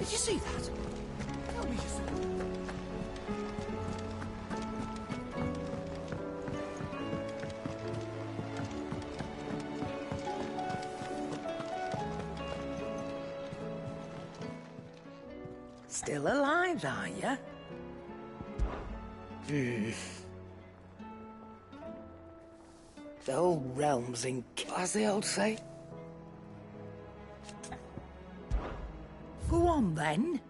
Did you see that? Tell me you saw it. Still alive, are you? The whole realm's in, as the old say. Go on, then.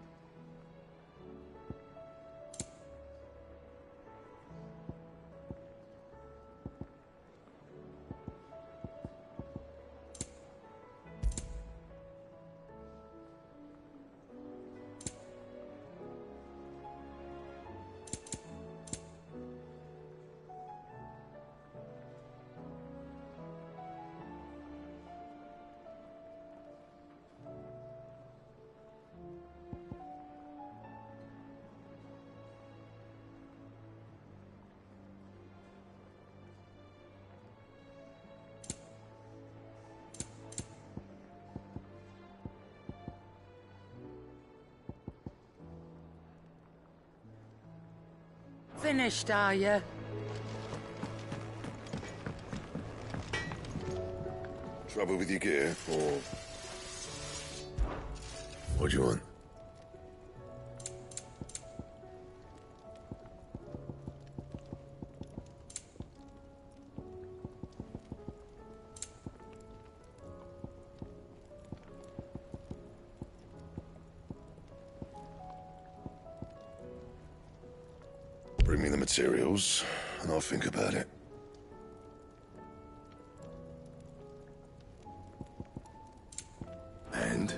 Finished, are you? Trouble with your gear, or... What do you want? Bring me the materials, and I'll think about it. And?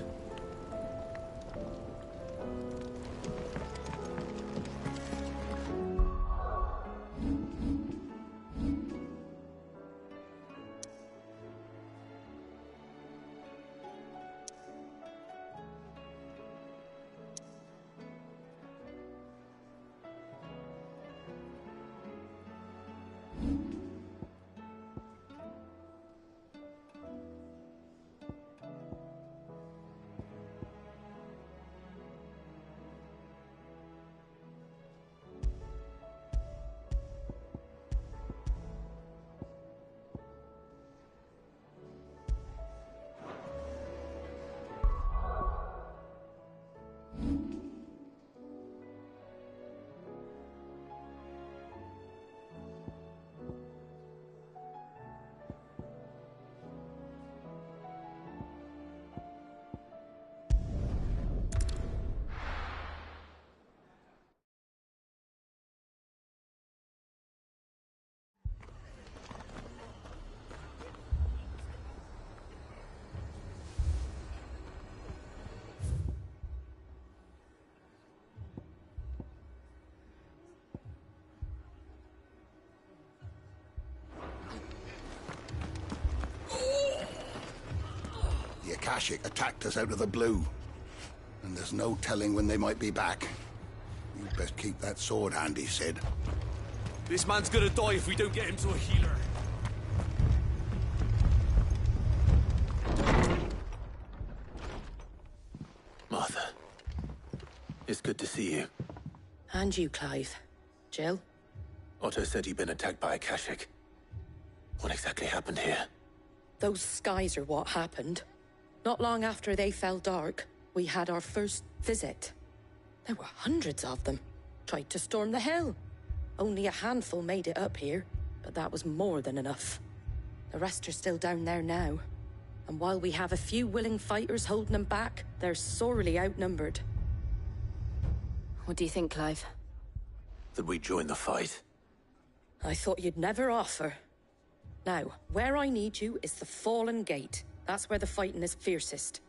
The Akashic attacked us out of the blue, and there's no telling when they might be back. You'd best keep that sword handy, Sid. This man's gonna die if we don't get him to a healer. Martha, it's good to see you. And you, Clive. Jill? Otto said you'd been attacked by Akashic. What exactly happened here? Those skies are what happened. Not long after they fell dark, we had our first visit. There were hundreds of them. Tried to storm the hill. Only a handful made it up here, but that was more than enough. The rest are still down there now. And while we have a few willing fighters holding them back, they're sorely outnumbered. What do you think, Clive? That we join the fight? I thought you'd never offer. Now, where I need you is the Fallen Gate. That's where the fighting is fiercest.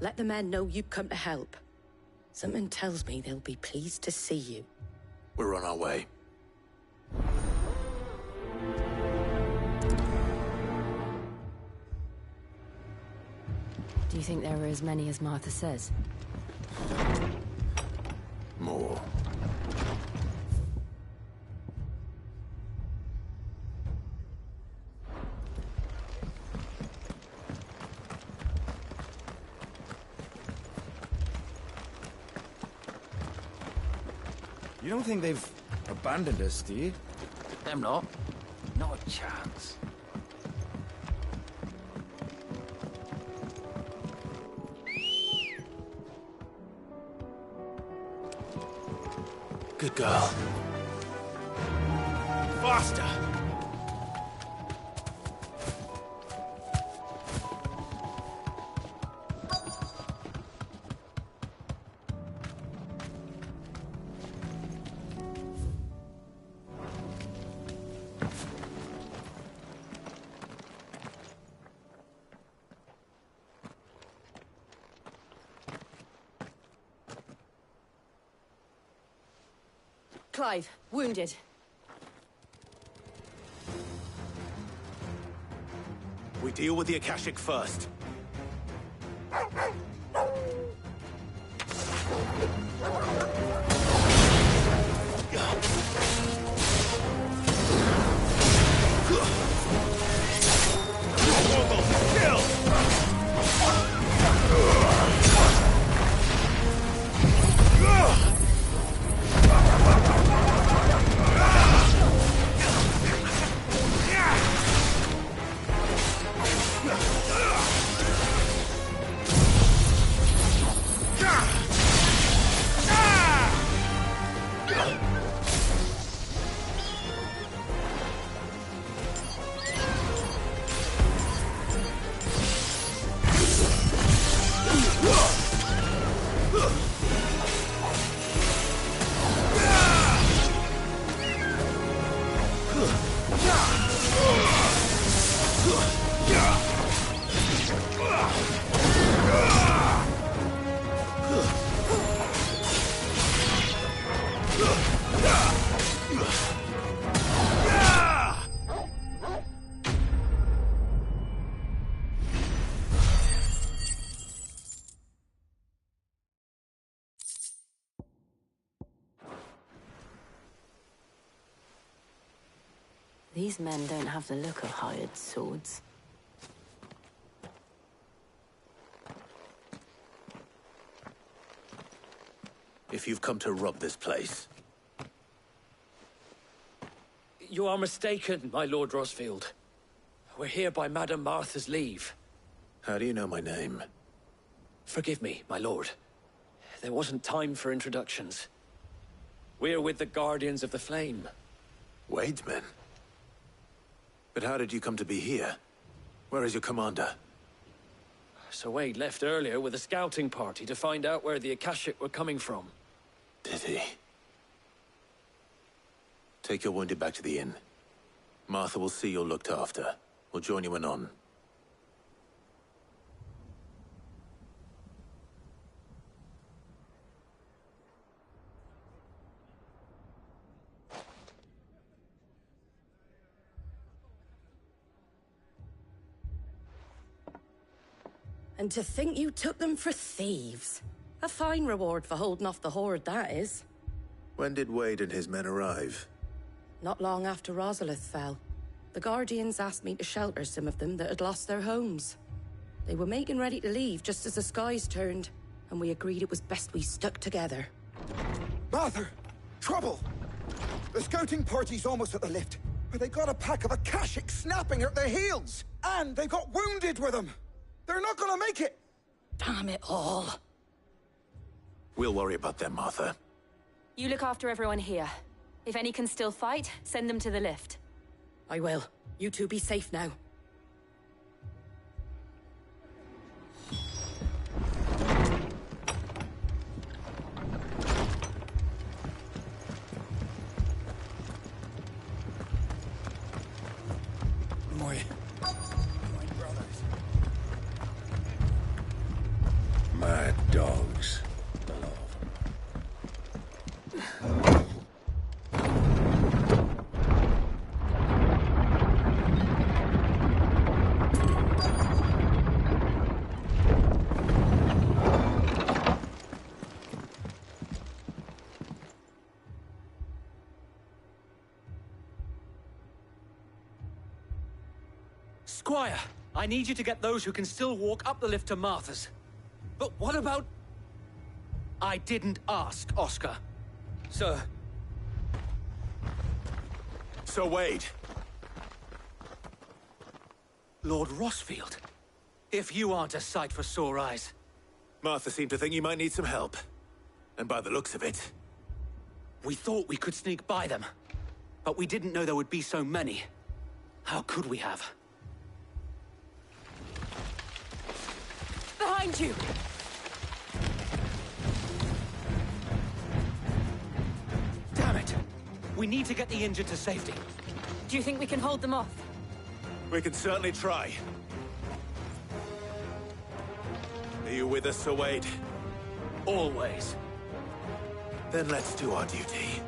Let the men know you've come to help. Something tells me they'll be pleased to see you. We're on our way. Do you think there are as many as Martha says? More. You don't think they've abandoned us, do you? Them not. Not a chance. Good girl. Faster! Clive, wounded. We deal with the Akashic first. These men don't have the look of hired swords. If you've come to rob this place, You are mistaken, my Lord Rosfield. We're here by Madame Martha's leave. how do you know my name? Forgive me, my lord. There wasn't time for introductions. We're with the Guardians of the Flame. Wade's men? But how did you come to be here? Where is your commander? Sir Wade left earlier with a scouting party to find out where the Akashic were coming from. Did he? Take your wounded back to the inn. Martha will see you're looked after. We'll join you anon. And to think you took them for thieves. A fine reward for holding off the horde, that is. When did Wade and his men arrive? Not long after Rosalith fell. The Guardians asked me to shelter some of them that had lost their homes. They were making ready to leave just as the skies turned, and we agreed it was best we stuck together. Martha! Trouble! The scouting party's almost at the lift, but they got a pack of Akashic snapping at their heels! And they've got wounded with them! They're not gonna make it! Damn it all. We'll worry about them, Martha. You look after everyone here. If any can still fight, send them to the lift. I will. You two be safe now. Mad dogs. Squire, I need you to get those who can still walk up the lift to Martha's. But what about... I didn't ask, Oscar. Sir, Sir Wade. Lord Rossfield? If you aren't a sight for sore eyes. Martha seemed to think you might need some help. And by the looks of it... We thought we could sneak by them. But we didn't know there would be so many. How could we have? Behind you! Damn it! We need to get the injured to safety. Do you think we can hold them off? We can certainly try. Are you with us, Sir Wade? Always. Then let's do our duty.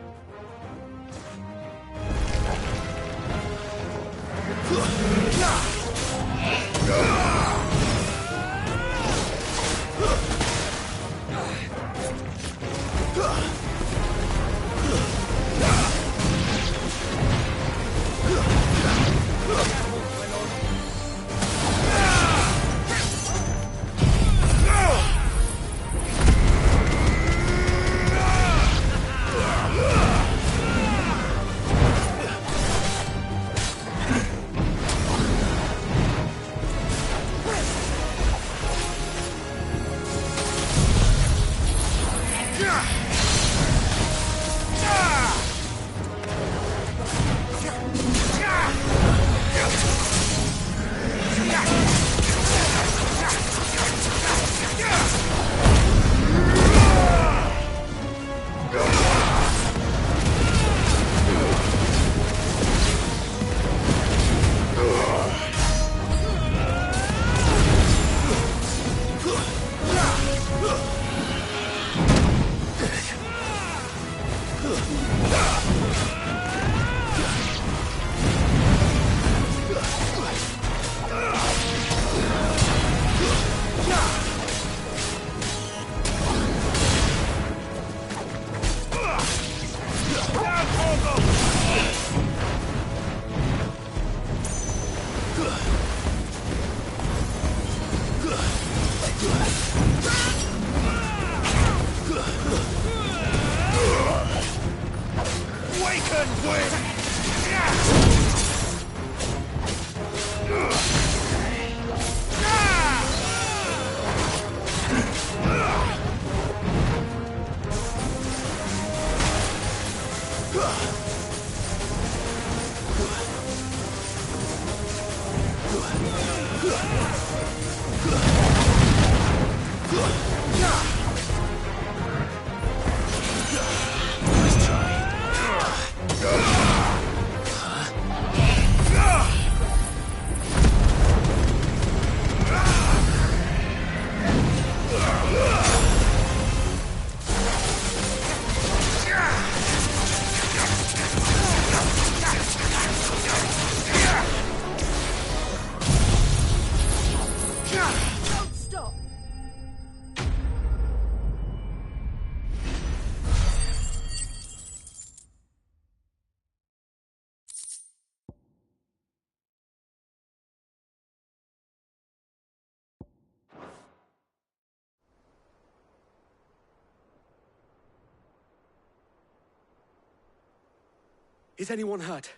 Is anyone hurt?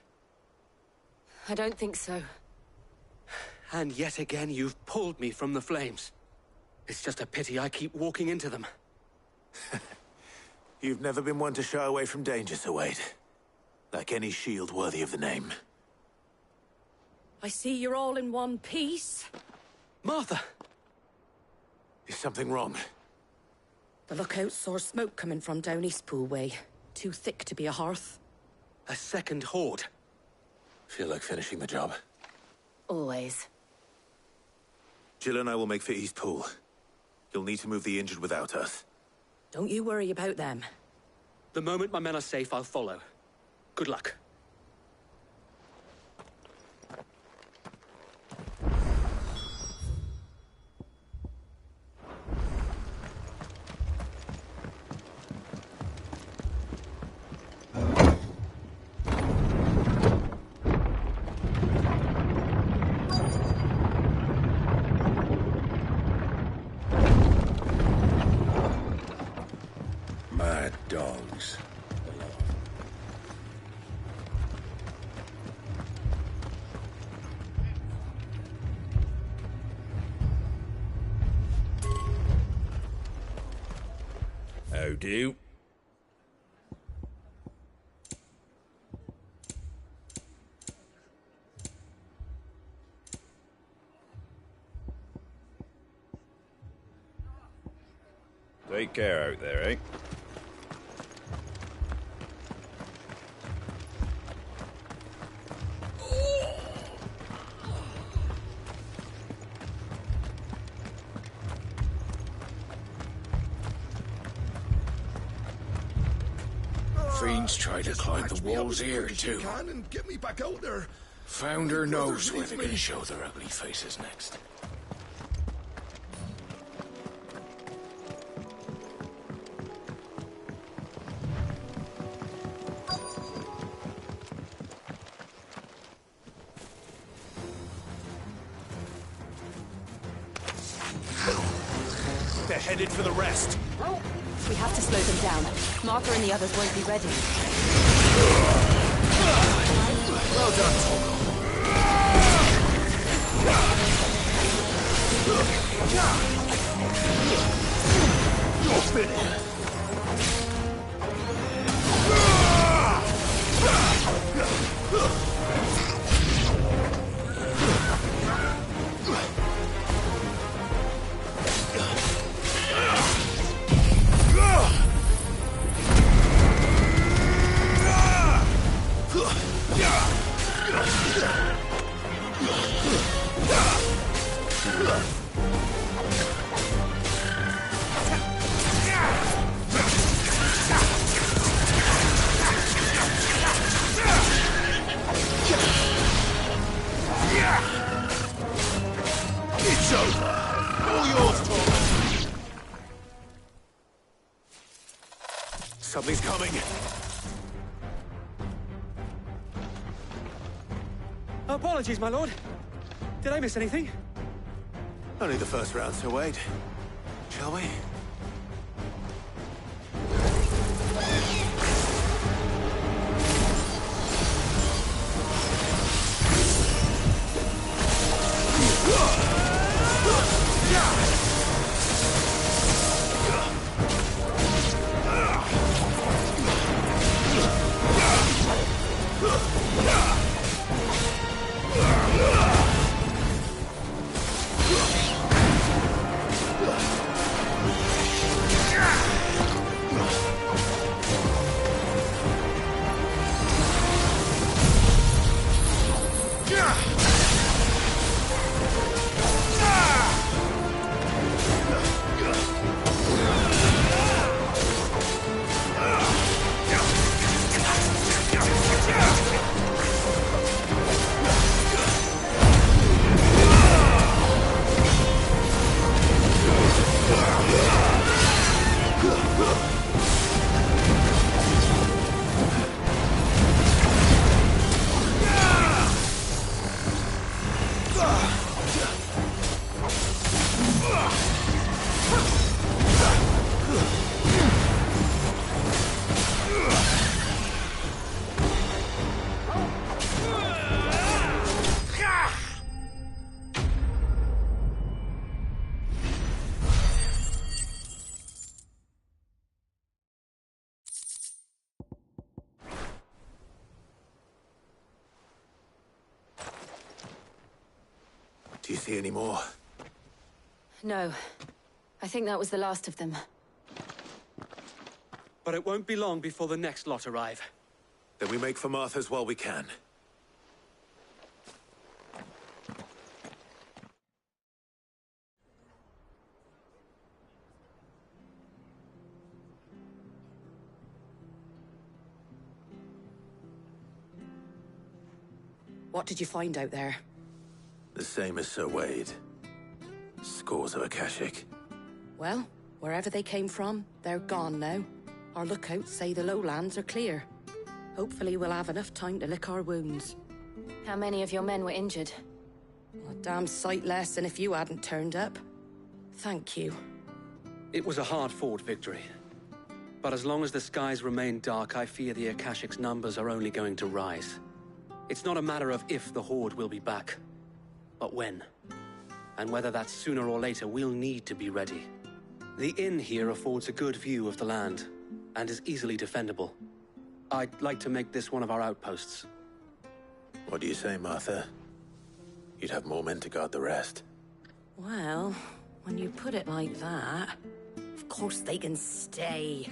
I don't think so. And yet again, you've pulled me from the flames. It's just a pity I keep walking into them. You've never been one to shy away from danger, Sir Wade. Like any shield worthy of the name. I see you're all in one piece. Martha! Is something wrong? The lookout saw smoke coming from down Eastpool way. Too thick to be a hearth. A second horde. Feel like finishing the job. Always. Jill and I will make for Eastpool. You'll need to move the injured without us. Don't you worry about them. The moment my men are safe, I'll follow. Good luck. Mad dogs. do. Take care out there, eh? Fiends try to climb the walls here, too. Can and get me back out there. Founder knows where they're gonna show their ugly faces next. They're headed for the rest. We have to slow them down. Martha and the others won't be ready. Well done, Torgal. You're finished. It's over. All yours, Torgal. Something's coming. Apologies, my lord. Did I miss anything? Only the first round, so wait. Shall we? Do you see any more? No. I think that was the last of them. But it won't be long before the next lot arrive. Then we make for Martha's while we can. What did you find out there? The same as Sir Wade. Scores of Akashic. Well, wherever they came from, they're gone now. Our lookouts say the lowlands are clear. Hopefully we'll have enough time to lick our wounds. How many of your men were injured? A damn sight less than if you hadn't turned up. Thank you. It was a hard-fought victory. But as long as the skies remain dark, I fear the Akashic's numbers are only going to rise. It's not a matter of if the Horde will be back, but when. And whether that's sooner or later, we'll need to be ready. The inn here affords a good view of the land, and is easily defendable. I'd like to make this one of our outposts. What do you say, Martha? You'd have more men to guard the rest. Well, when you put it like that, of course they can stay.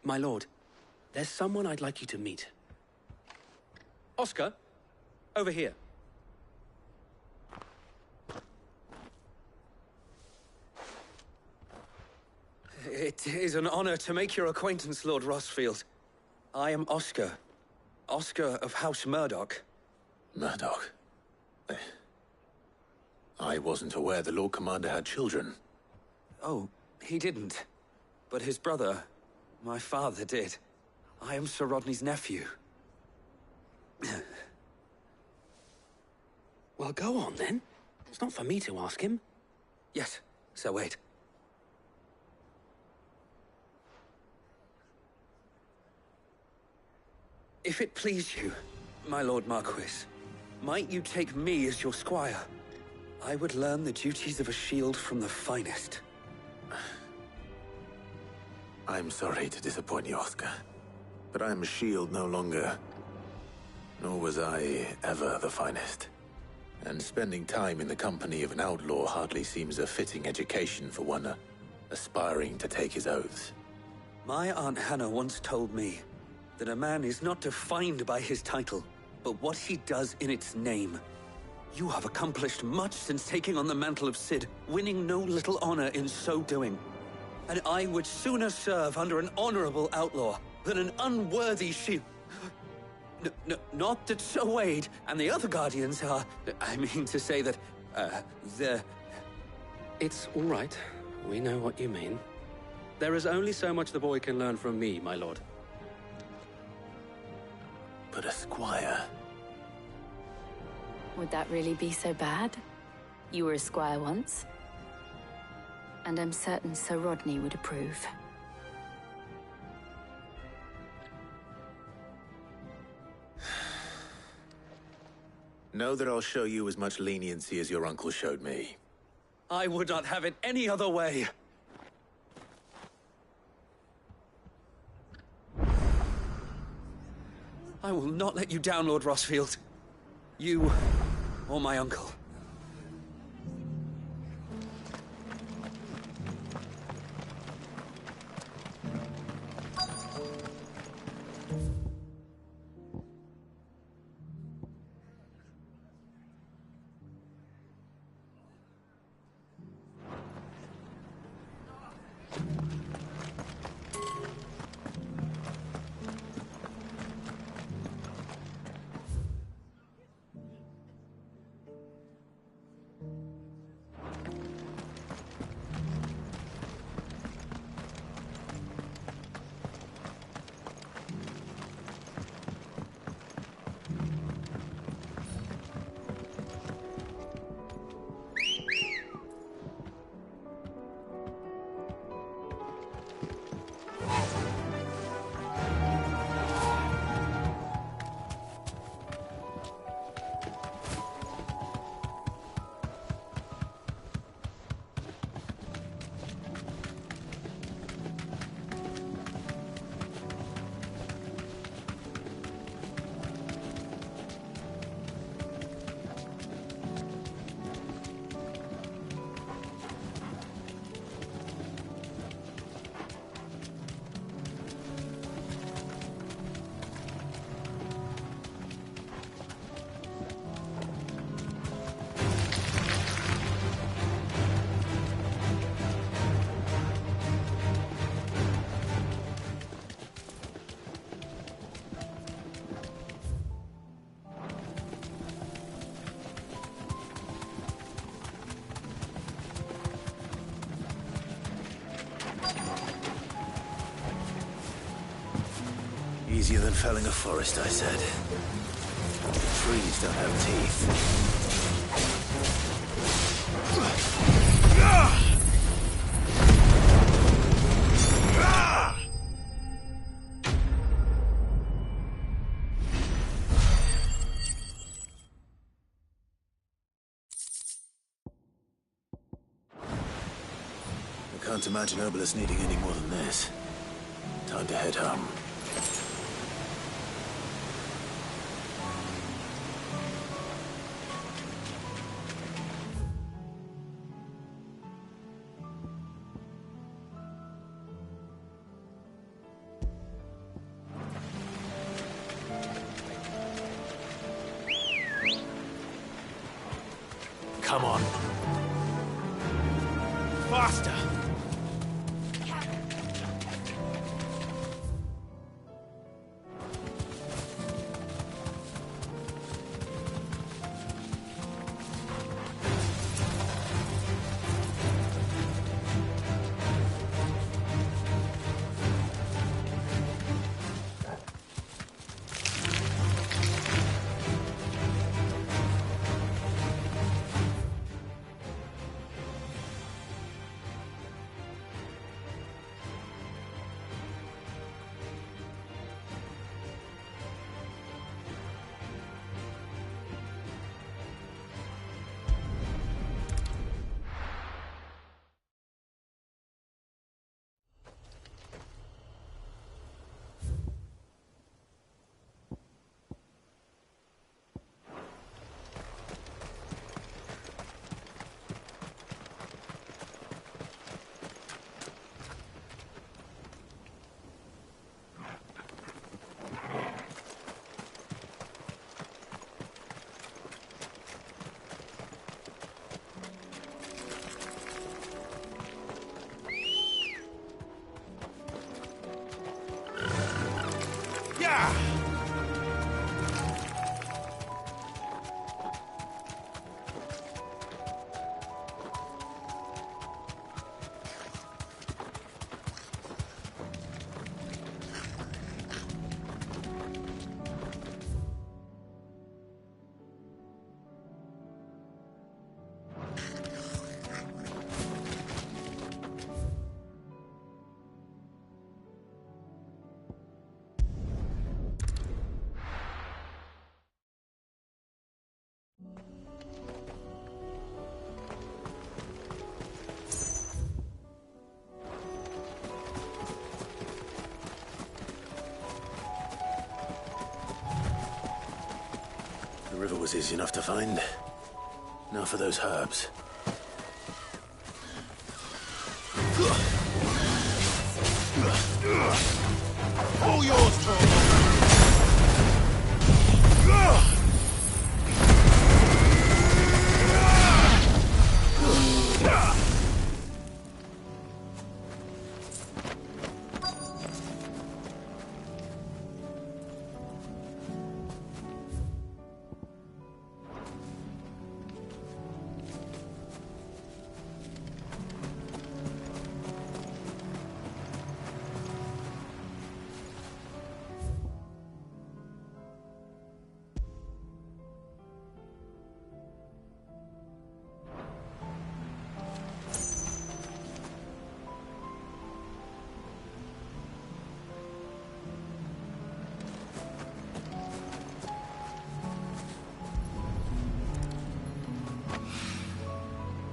My lord, there's someone I'd like you to meet. Oscar, over here. It is an honor to make your acquaintance, Lord Rosfield. I am Oscar. Oscar of House Murdoch. Murdoch? I wasn't aware the Lord Commander had children. Oh, he didn't. But his brother, my father, did. I am Sir Rodney's nephew. Well, go on, then. It's not for me to ask him. Yes, Sir Wade. If it please you, my Lord Marquis, might you take me as your squire? I would learn the duties of a shield from the finest. I'm sorry to disappoint you, Oscar, but I am a shield no longer. Nor was I ever the finest. And spending time in the company of an outlaw hardly seems a fitting education for one aspiring to take his oaths. My Aunt Hannah once told me that a man is not defined by his title, but what he does in its name. You have accomplished much since taking on the mantle of Cid, winning no little honor in so doing. And I would sooner serve under an honorable outlaw than an unworthy shield. Not that Sir Wade and the other Guardians are... I mean to say that, they're... It's all right. We know what you mean. There is only so much the boy can learn from me, my lord. But a squire... Would that really be so bad? You were a squire once. And I'm certain Sir Rodney would approve. Know that I'll show you as much leniency as your uncle showed me. I would not have it any other way. I will not let you down, Lord Rosfield. You, or my uncle. easier than felling a forest, I said. Trees don't have teeth. I can't imagine Obelisk needing any more than this. Time to head home. Come on. Faster! The river was easy enough to find. Now for those herbs. All yours, Tom!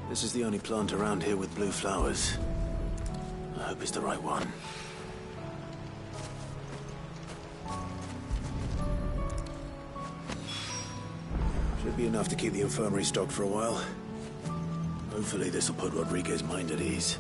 This is the only plant around here with blue flowers. I hope it's the right one. Should be enough to keep the infirmary stocked for a while. Hopefully this will put Rodriguez's mind at ease.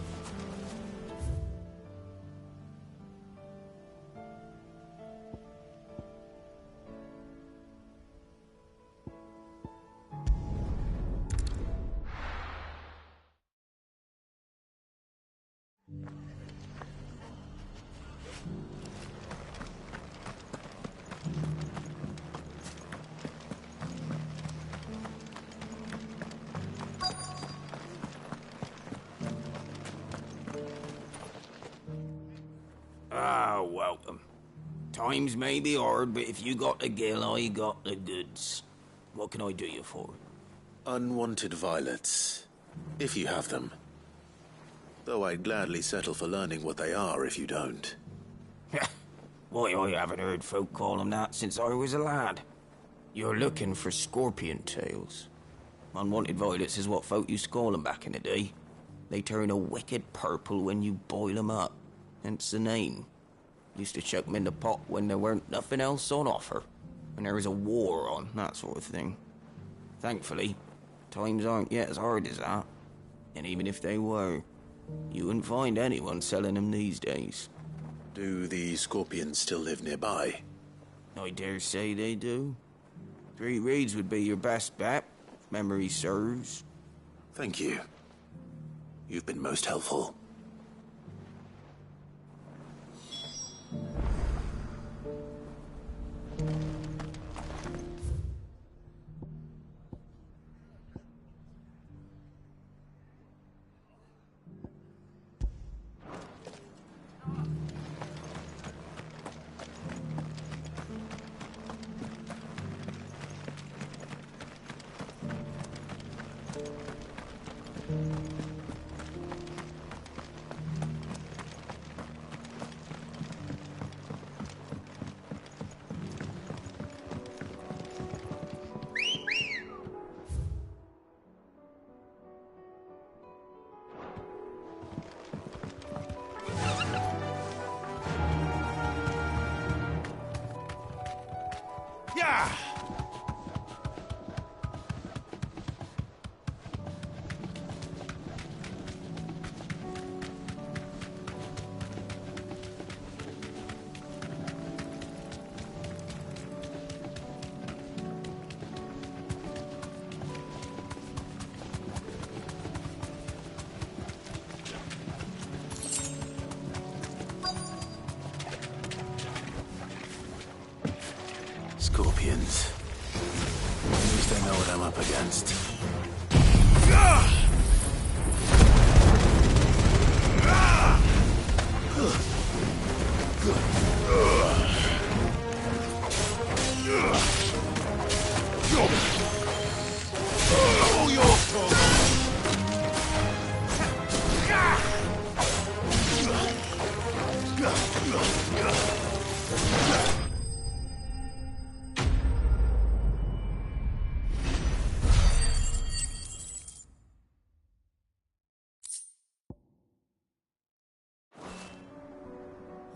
Times may be hard, but if you got the gill, I got the goods. What can I do you for? Unwanted violets, if you have them. Though I'd gladly settle for learning what they are if you don't. Why, I haven't heard folk call them that since I was a lad. You're looking for scorpion tails. Unwanted violets is what folk used to call them back in the day. They turn a wicked purple when you boil them up. Hence the name. Used to chuck them in the pot when there weren't nothing else on offer. When there was a war on, that sort of thing. Thankfully, times aren't yet as hard as that. And even if they were, you wouldn't find anyone selling them these days. Do the scorpions still live nearby? I dare say they do. 3 Reeds would be your best bet, if memory serves. Thank you. You've been most helpful. Yeah! Scorpions. At least I know what I'm up against.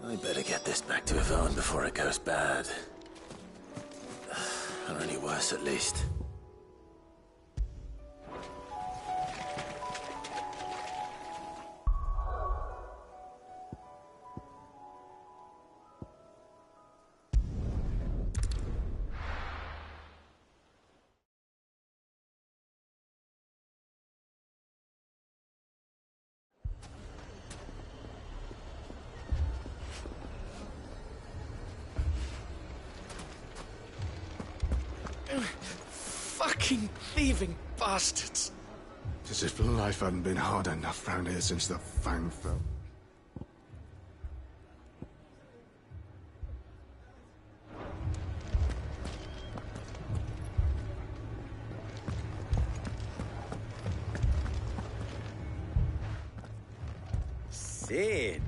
I better get this back to Yvonne before it goes bad. Or any worse, at least. Fucking thieving bastards! It's as if life hadn't been hard enough round here since the Fang fell. Cid!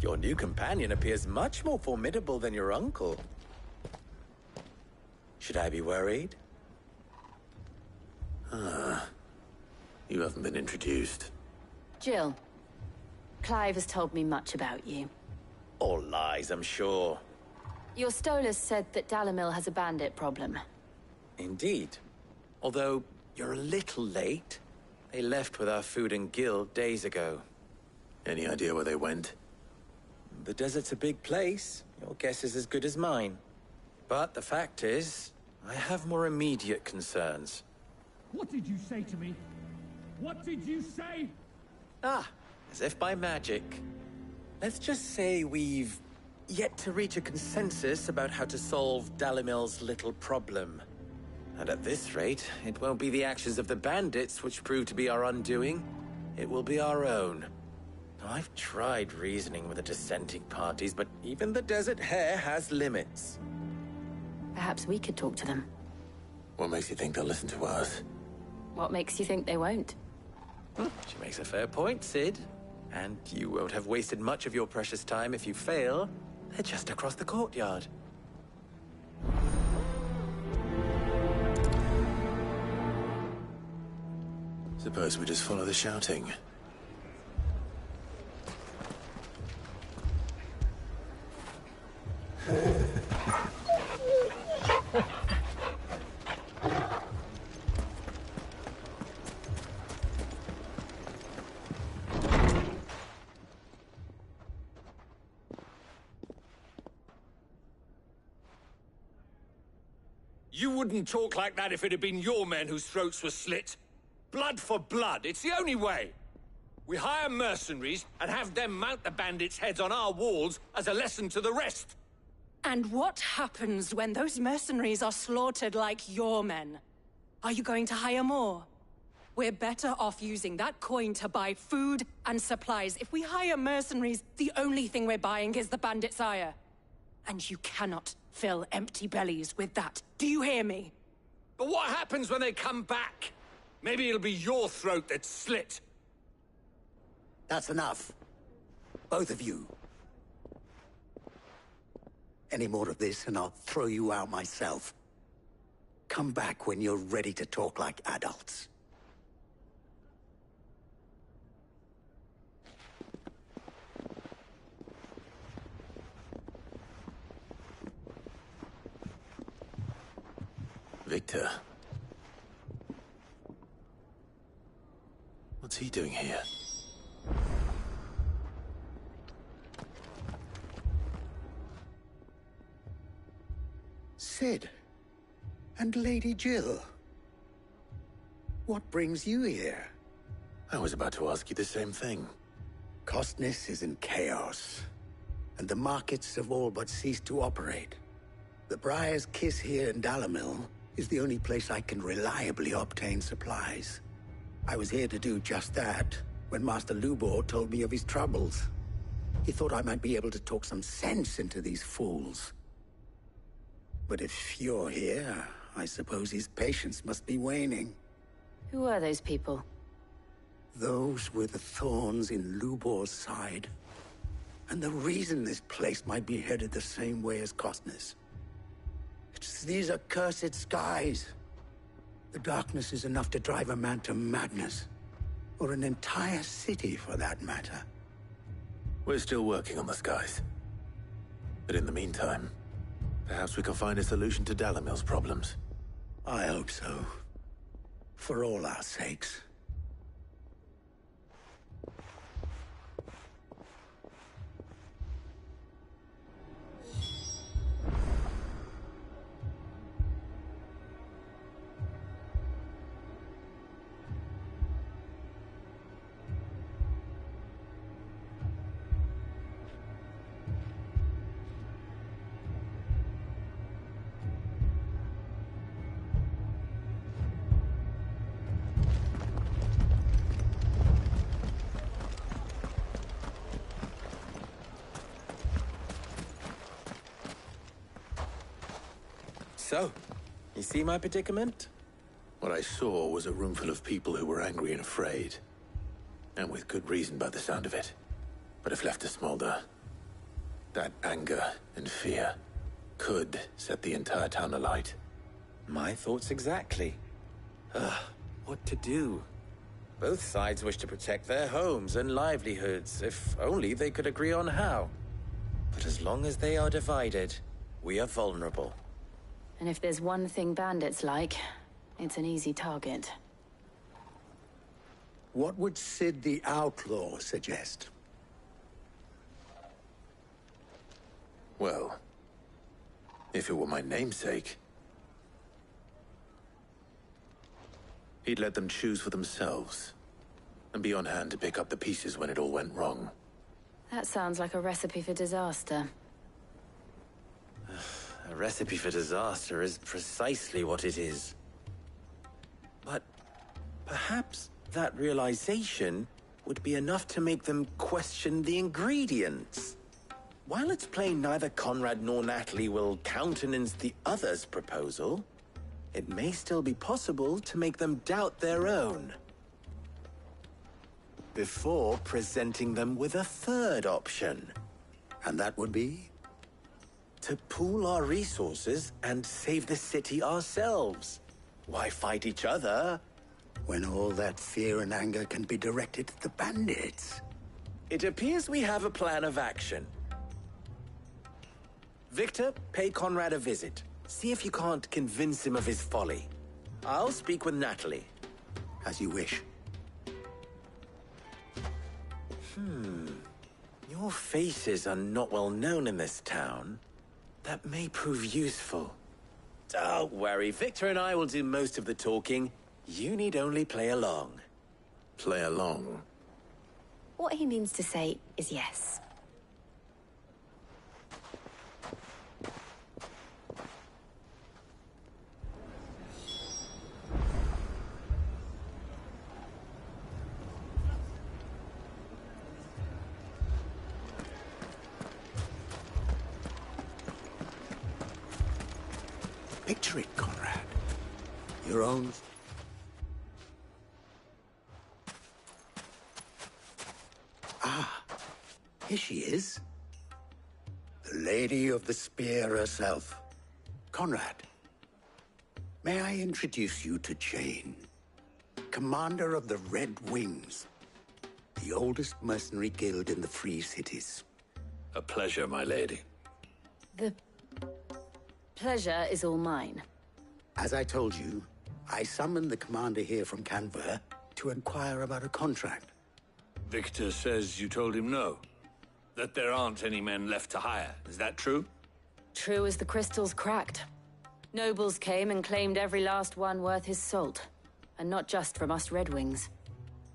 Your new companion appears much more formidable than your uncle. Should I be worried? You haven't been introduced. Jill, Clive has told me much about you. All lies, I'm sure. Your Stolas said that Dalimil has a bandit problem. Indeed. Although, you're a little late. They left with our food and guild days ago. Any idea where they went? The desert's a big place. Your guess is as good as mine. But the fact is, I have more immediate concerns. What did you say to me? What did you say? Ah, as if by magic. Let's just say we've yet to reach a consensus about how to solve Dalimil's little problem. And at this rate, it won't be the actions of the bandits which prove to be our undoing. It will be our own. I've tried reasoning with the dissenting parties, but even the Desert Hare has limits. Perhaps we could talk to them. What makes you think they'll listen to us? What makes you think they won't? She makes a fair point, Cid. And you won't have wasted much of your precious time if you fail. They're just across the courtyard. Suppose we just follow the shouting. You wouldn't talk like that if it had been your men whose throats were slit. Blood for blood, it's the only way. We hire mercenaries and have them mount the bandits' heads on our walls as a lesson to the rest. And what happens when those mercenaries are slaughtered like your men? Are you going to hire more? We're better off using that coin to buy food and supplies. If we hire mercenaries, the only thing we're buying is the bandits' ire. And you cannot fill empty bellies with that. Do you hear me? But what happens when they come back? Maybe it'll be your throat that's slit. That's enough. Both of you. Any more of this and I'll throw you out myself. Come back when you're ready to talk like adults. Victor. What's he doing here? Cid. And Lady Jill. What brings you here? I was about to ask you the same thing. Costness is in chaos, and the markets have all but ceased to operate. The Briar's Kiss here in Dalimil is the only place I can reliably obtain supplies. I was here to do just that when Master Lubor told me of his troubles. He thought I might be able to talk some sense into these fools. But if you're here, I suppose his patience must be waning. Who are those people? Those were the thorns in Lubor's side. And the reason this place might be headed the same way as Costness. It's these accursed skies. The darkness is enough to drive a man to madness. Or an entire city, for that matter. We're still working on the skies. But in the meantime, perhaps we can find a solution to Dalimil's problems. I hope so. For all our sakes. So, you see my predicament? What I saw was a room full of people who were angry and afraid. And with good reason by the sound of it. But if left to smolder, that anger and fear could set the entire town alight. My thoughts exactly. What to do? Both sides wish to protect their homes and livelihoods, if only they could agree on how. But as long as they are divided, we are vulnerable. And if there's one thing bandits like, it's an easy target. What would Cid the Outlaw suggest? Well, if it were my namesake, he'd let them choose for themselves, and be on hand to pick up the pieces when it all went wrong. That sounds like a recipe for disaster. A recipe for disaster is precisely what it is. But perhaps that realization would be enough to make them question the ingredients. While it's plain neither Conrad nor Natalie will countenance the other's proposal, it may still be possible to make them doubt their own. Before presenting them with a third option. And that would be? To pool our resources and save the city ourselves. Why fight each other? When all that fear and anger can be directed at the bandits. It appears we have a plan of action. Victor, pay Conrad a visit. See if you can't convince him of his folly. I'll speak with Natalie. As you wish. Your faces are not well known in this town. That may prove useful. Don't worry, Victor and I will do most of the talking. You need only play along. Play along? What he means to say is yes. Picture it, Conrad. Your own... Ah, here she is. The Lady of the Spear herself. Conrad, may I introduce you to Jane, commander of the Red Wings, the oldest mercenary guild in the Free Cities. A pleasure, my lady. The pleasure is all mine. As I told you, I summoned the commander here from Canver to inquire about a contract. Victor says you told him no. That there aren't any men left to hire. Is that true? True as the crystals cracked. Nobles came and claimed every last one worth his salt. And not just from us Red Wings.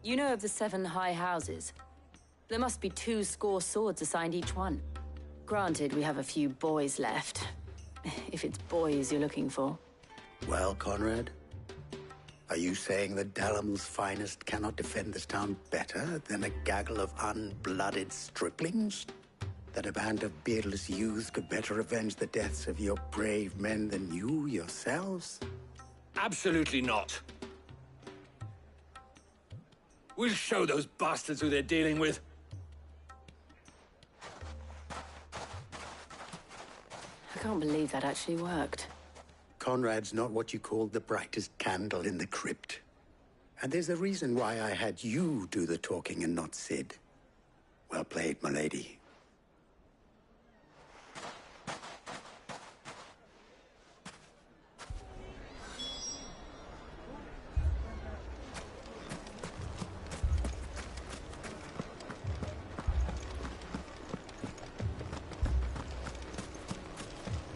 You know of the 7 high houses. There must be 2 swords assigned each one. Granted, we have a few boys left. If it's boys you're looking for. Well, Conrad, are you saying that Dalamil's finest cannot defend this town better than a gaggle of unblooded striplings? That a band of beardless youths could better avenge the deaths of your brave men than you yourselves? Absolutely not. We'll show those bastards who they're dealing with. I can't believe that actually worked. Conrad's not what you call the brightest candle in the crypt. And there's a reason why I had you do the talking and not Sid. Well played, my lady.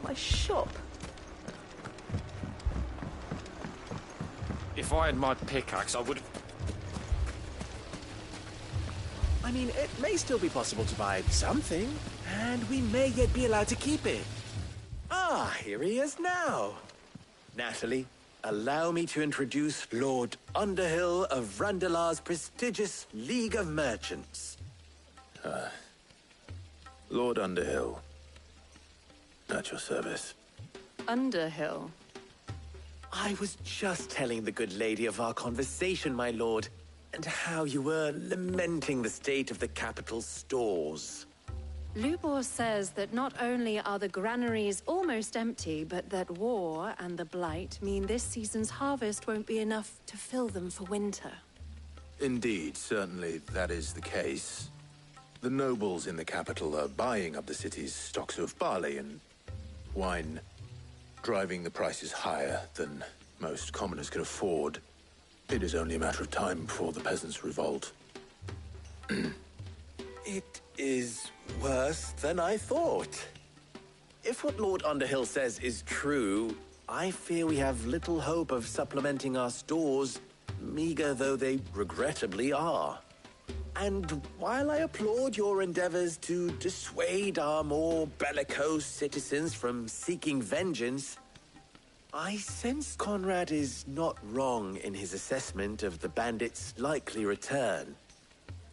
My shop. If I had my pickaxe, I would have... I mean, it may still be possible to buy something, and we may yet be allowed to keep it. Ah, here he is now. Natalie, allow me to introduce Lord Underhill of Randalar's prestigious League of Merchants. Lord Underhill. At your service. Underhill? I was just telling the good lady of our conversation, my lord, and how you were lamenting the state of the capital's stores. Lubor says that not only are the granaries almost empty, but that war and the Blight mean this season's harvest won't be enough to fill them for winter. Indeed, certainly that is the case. The nobles in the capital are buying up the city's stocks of barley and wine, driving the prices higher than most commoners can afford. It is only a matter of time before the peasants revolt. It is worse than I thought. If what Lord Underhill says is true, I fear we have little hope of supplementing our stores, meager though they regrettably are. And while I applaud your endeavors to dissuade our more bellicose citizens from seeking vengeance, I sense Conrad is not wrong in his assessment of the bandits' likely return.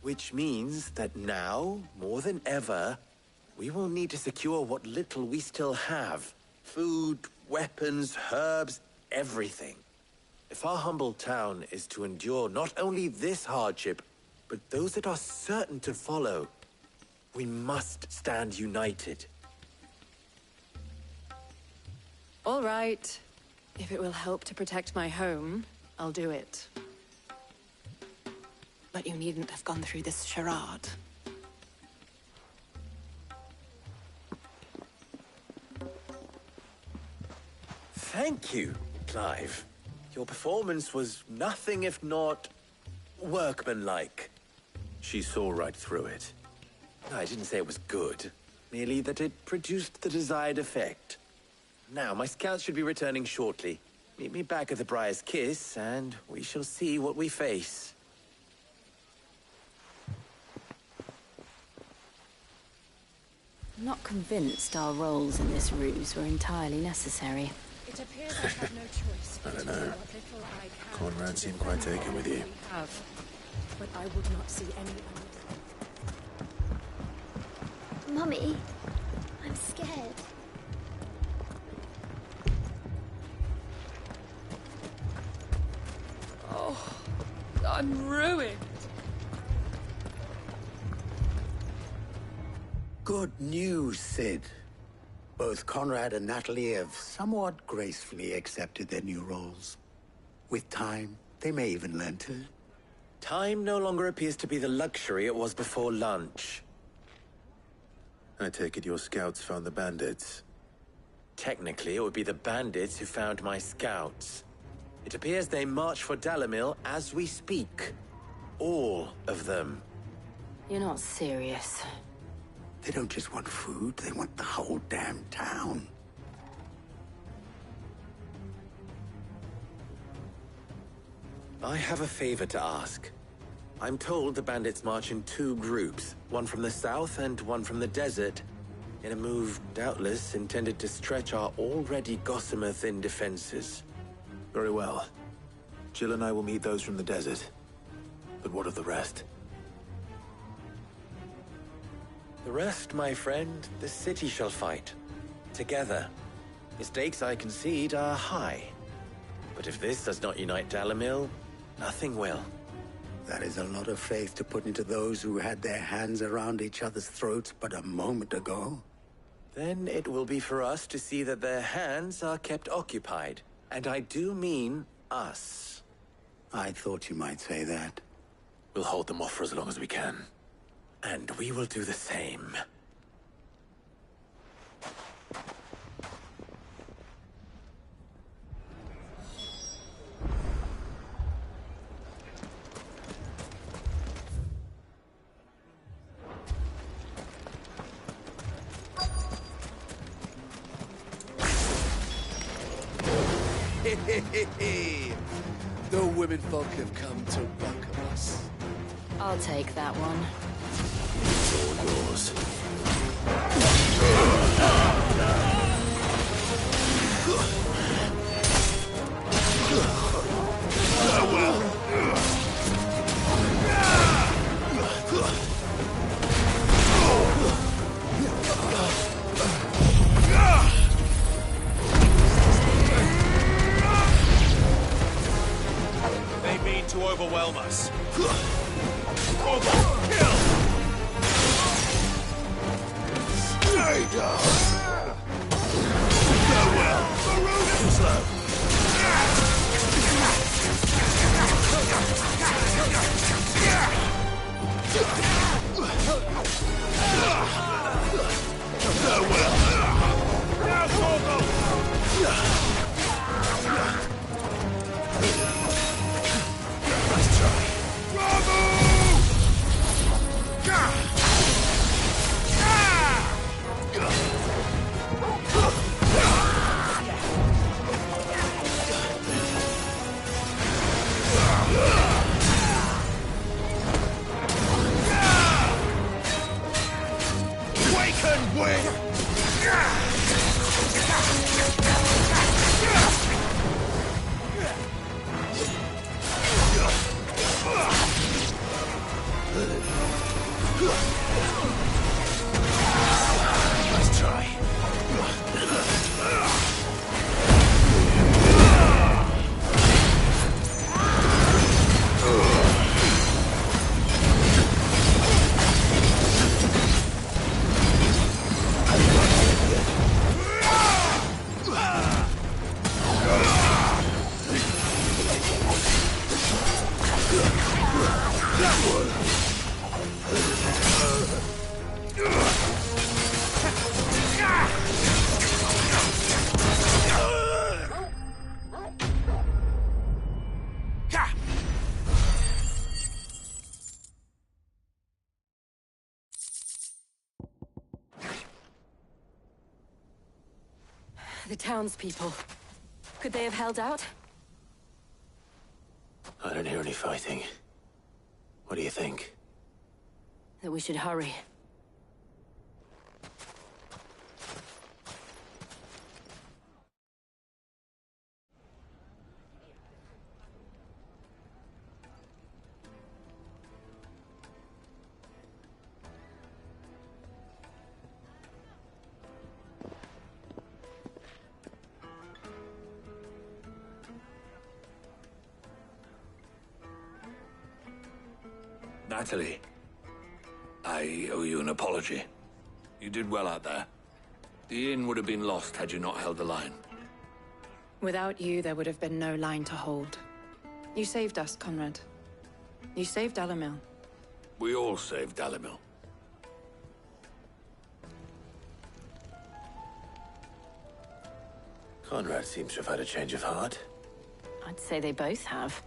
Which means that now, more than ever, we will need to secure what little we still have. Food, weapons, herbs, everything. If our humble town is to endure not only this hardship, but those that are certain to follow, we must stand united. All right. If it will help to protect my home, I'll do it. But you needn't have gone through this charade. Thank you, Clive. Your performance was nothing if not workmanlike. She saw right through it. I didn't say it was good, merely that it produced the desired effect. Now, my scouts should be returning shortly. Meet me back at the Briar's Kiss, and we shall see what we face. I'm not convinced our roles in this ruse were entirely necessary. It appears I have no choice. I don't know. Conrad seemed quite taken with you. But I would not see any. Mummy, I'm scared. Oh, I'm ruined. Good news, Sid. Both Conrad and Natalie have somewhat gracefully accepted their new roles. With time, they may even learn to. Time no longer appears to be the luxury it was before lunch. I take it your scouts found the bandits. Technically, it would be the bandits who found my scouts. It appears they march for Dalimil as we speak. All of them. You're not serious. They don't just want food, they want the whole damn town. I have a favor to ask. I'm told the bandits march in two groups, one from the south and one from the desert, in a move doubtless intended to stretch our already gossamer-thin defenses. Very well. Jill and I will meet those from the desert. But what of the rest? The rest, my friend, the city shall fight. Together. The stakes, I concede, are high. But if this does not unite Dalimil, nothing will. That is a lot of faith to put into those who had their hands around each other's throats but a moment ago. Then it will be for us to see that their hands are kept occupied. And I do mean us. I thought you might say that. We'll hold them off for as long as we can. And we will do the same. The women folk have come to welcome us. I'll take that one. It's all yours. They mean to overwhelm us. Stay down! Farewell! Too slow! Farewell! Now, Sorgo! Nice try. Bravo! Nice try. The townspeople. Could they have held out? I don't hear any fighting. What do you think? That we should hurry. Natalie, I owe you an apology. You did well out there. The inn would have been lost had you not held the line. Without you, there would have been no line to hold. You saved us, Conrad. You saved Dalimil. We all saved Dalimil. Conrad seems to have had a change of heart. I'd say they both have.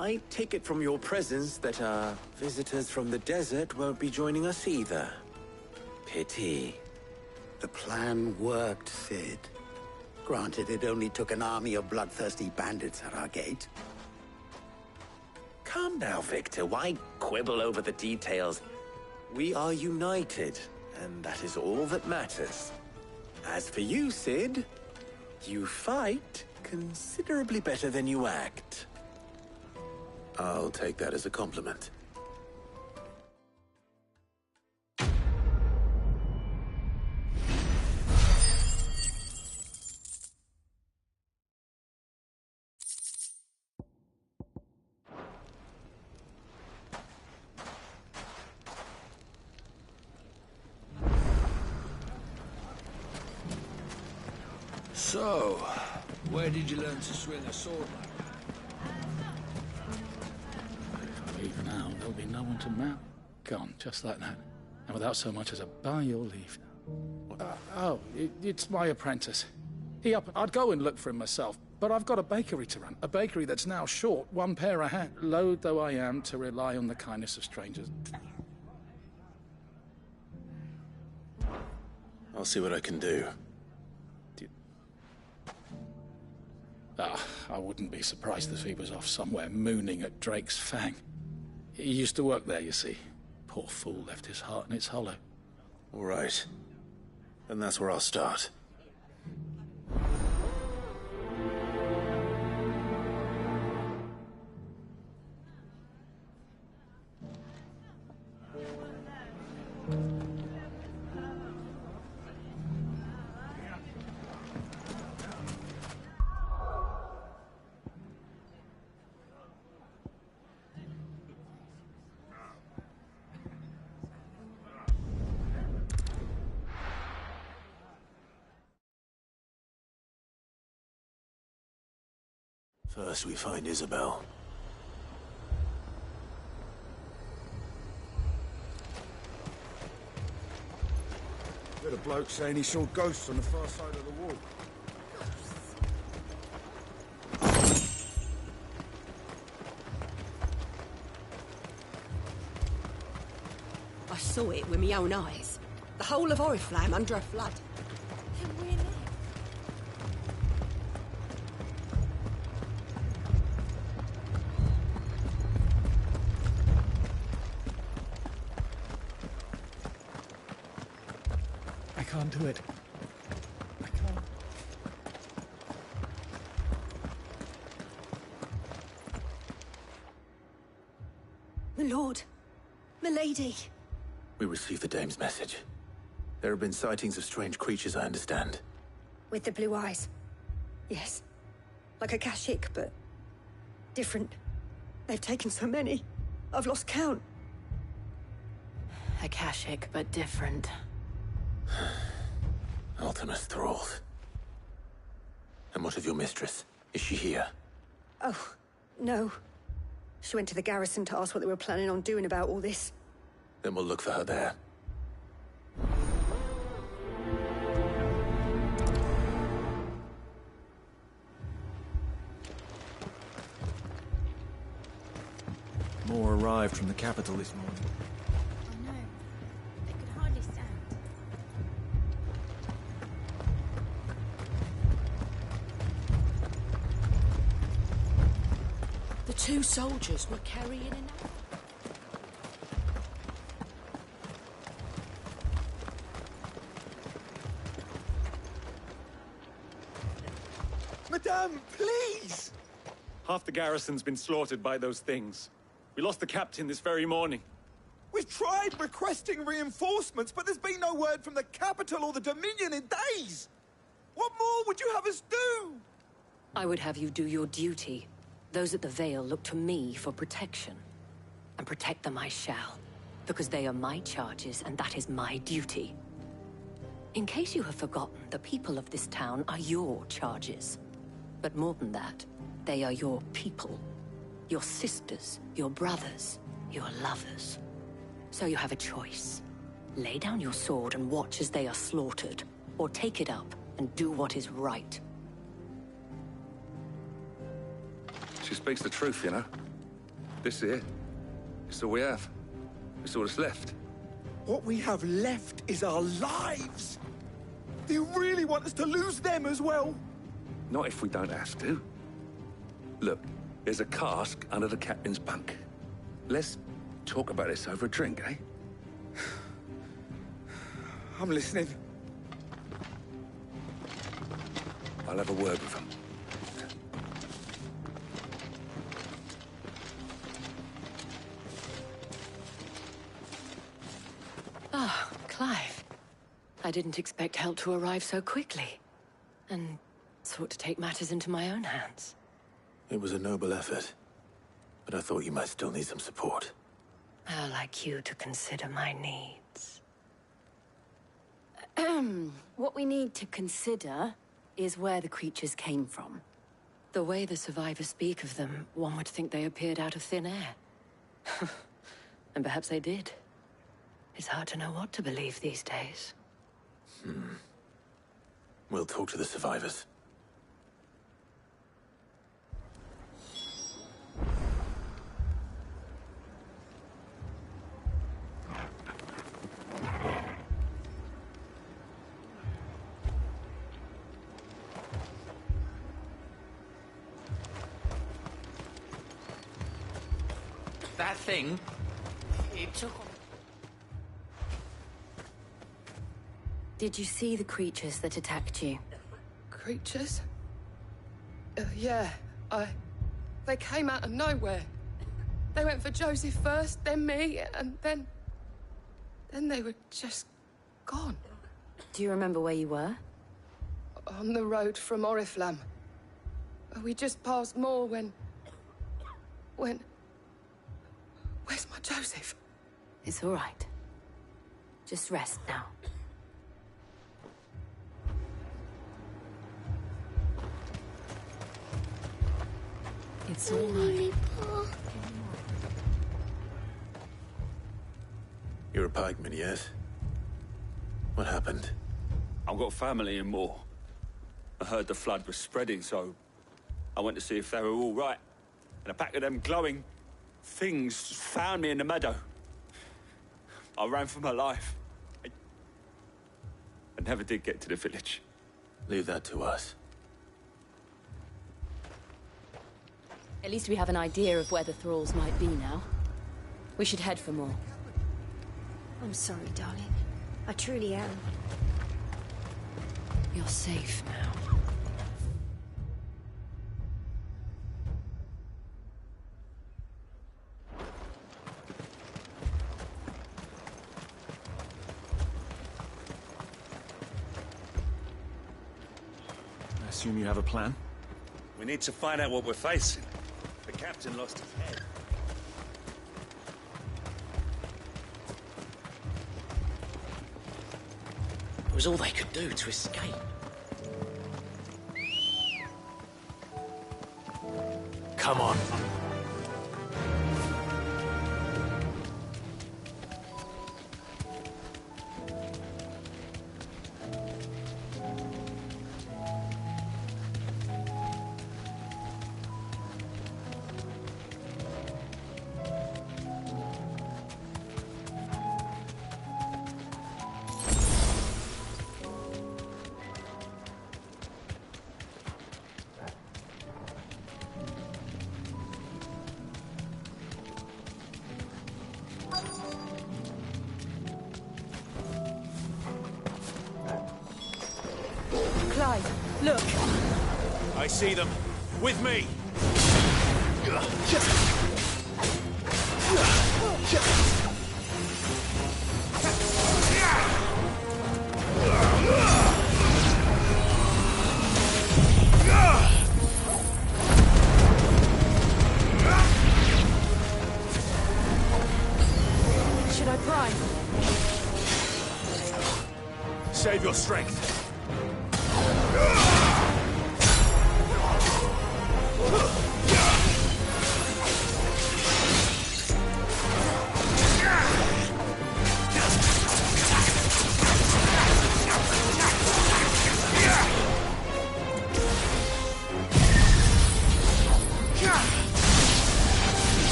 I take it from your presence that our visitors from the desert won't be joining us either. Pity. The plan worked, Sid. Granted, it only took an army of bloodthirsty bandits at our gate. Calm now, Victor. Why quibble over the details? We are united, and that is all that matters. As for you, Sid, you fight considerably better than you act. I'll take that as a compliment. So, where did you learn to swing a sword like that? Leave now, there'll be no one to mount. Gone, just like that. And without so much as a by your leave. It's my apprentice. I'd go and look for him myself, but I've got a bakery to run. A bakery that's now short one pair of hands. Loath though I am to rely on the kindness of strangers. I'll see what I can do. I wouldn't be surprised if he was off somewhere mooning at Drake's Fang. He used to work there, you see. Poor fool left his heart in its hollow. All right. And that's where I'll start. First, we find Isabel. Heard a bloke saying he saw ghosts on the far side of the wall. I saw it with my own eyes. The whole of Oriflamme under a flood. I can't do it. I can't. My lord, my lady, We received the dame's message. There have been sightings of strange creatures, I understand. With the blue eyes. Yes. Like a Kashyyyk, but different. They've taken so many. I've lost count. A Kashyyyk, but different. Ultimus thralls. And what of your mistress? Is she here? Oh, no. She went to the garrison to ask what they were planning on doing about all this. Then we'll look for her there. More arrived from the capital this morning. I know. They could hardly stand. The two soldiers were carrying enough. Madame, please! Half the garrison's been slaughtered by those things. We lost the captain this very morning. We've tried requesting reinforcements, but there's been no word from the capital or the Dominion in days! What more would you have us do? I would have you do your duty. Those at the Vale look to me for protection. And protect them I shall. Because they are my charges, and that is my duty. In case you have forgotten, the people of this town are your charges. But more than that, they are your people. Your sisters, your brothers, your lovers. So you have a choice. Lay down your sword and watch as they are slaughtered, or take it up and do what is right. She speaks the truth, you know. This here, it's all we have. It's all that's left. What we have left is our lives! Do you really want us to lose them as well? Not if we don't have to. Look, there's a cask under the captain's bunk. Let's talk about this over a drink, eh? I'm listening. I'll have a word with him. Ah, Clive. I didn't expect help to arrive so quickly. And sought to take matters into my own hands. It was a noble effort. But I thought you might still need some support. I'd like you to consider my needs. What we need to consider is where the creatures came from. The way the survivors speak of them, one would think they appeared out of thin air. And perhaps they did. It's hard to know what to believe these days. We'll talk to the survivors. That thing, it took... Did you see the creatures that attacked you? Creatures? Yeah, They came out of nowhere. They went for Joseph first, then me, and then they were just gone. Do you remember where you were? On the road from Oriflamme. We just passed Moor when... Where's my Joseph? It's all right. Just rest now. It's all right. You're a pikeman, yes? What happened? I've got family in Moor. I heard the flood was spreading, so I went to see if they were all right. And a pack of them glowing things found me in the meadow. I ran for my life. I never did get to the village. Leave that to us. At least we have an idea of where the thralls might be now. We should head for more. I'm sorry, darling. I truly am. You're safe now. Assume you have a plan? We need to find out what we're facing. The captain lost his head. It was all they could do to escape. Come on. Clive, look. I see them. With me! Should I prime? Save your strength.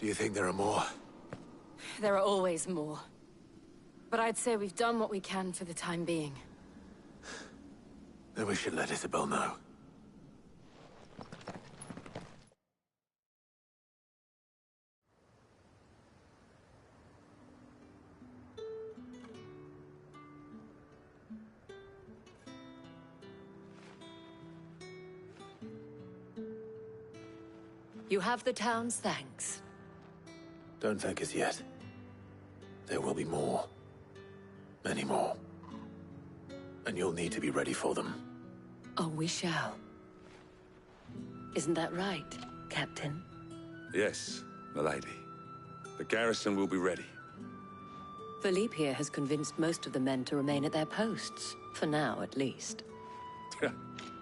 Do you think there are more? There are always more. But I'd say we've done what we can for the time being. Then we should let Isabel know. You have the town's thanks. Don't thank us yet. There will be more. Many more. And you'll need to be ready for them. Oh, we shall. Isn't that right, Captain? Yes, milady. The garrison will be ready. Philippe here has convinced most of the men to remain at their posts. For now, at least.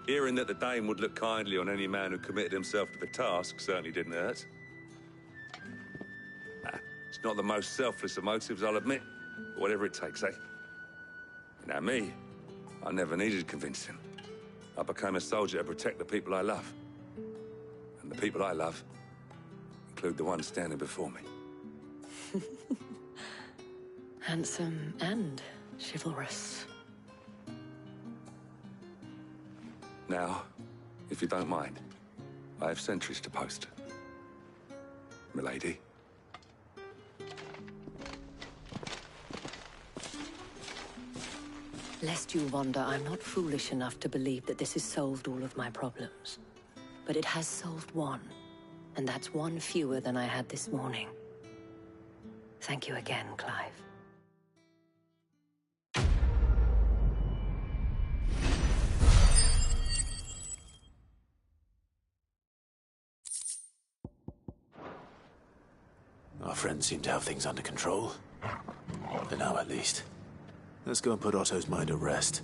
Hearing that the Dane would look kindly on any man who committed himself to the task certainly didn't hurt. It's not the most selfless of motives, I'll admit. But whatever it takes, eh? Now me, I never needed convincing. I became a soldier to protect the people I love. And the people I love include the ones standing before me. Handsome and chivalrous. Now, if you don't mind, I have sentries to post. Milady. Lest you wonder, I'm not foolish enough to believe that this has solved all of my problems. But it has solved one, and that's one fewer than I had this morning. Thank you again, Clive. Our friends seem to have things under control. For now, at least. Let's go and put Otto's mind at rest.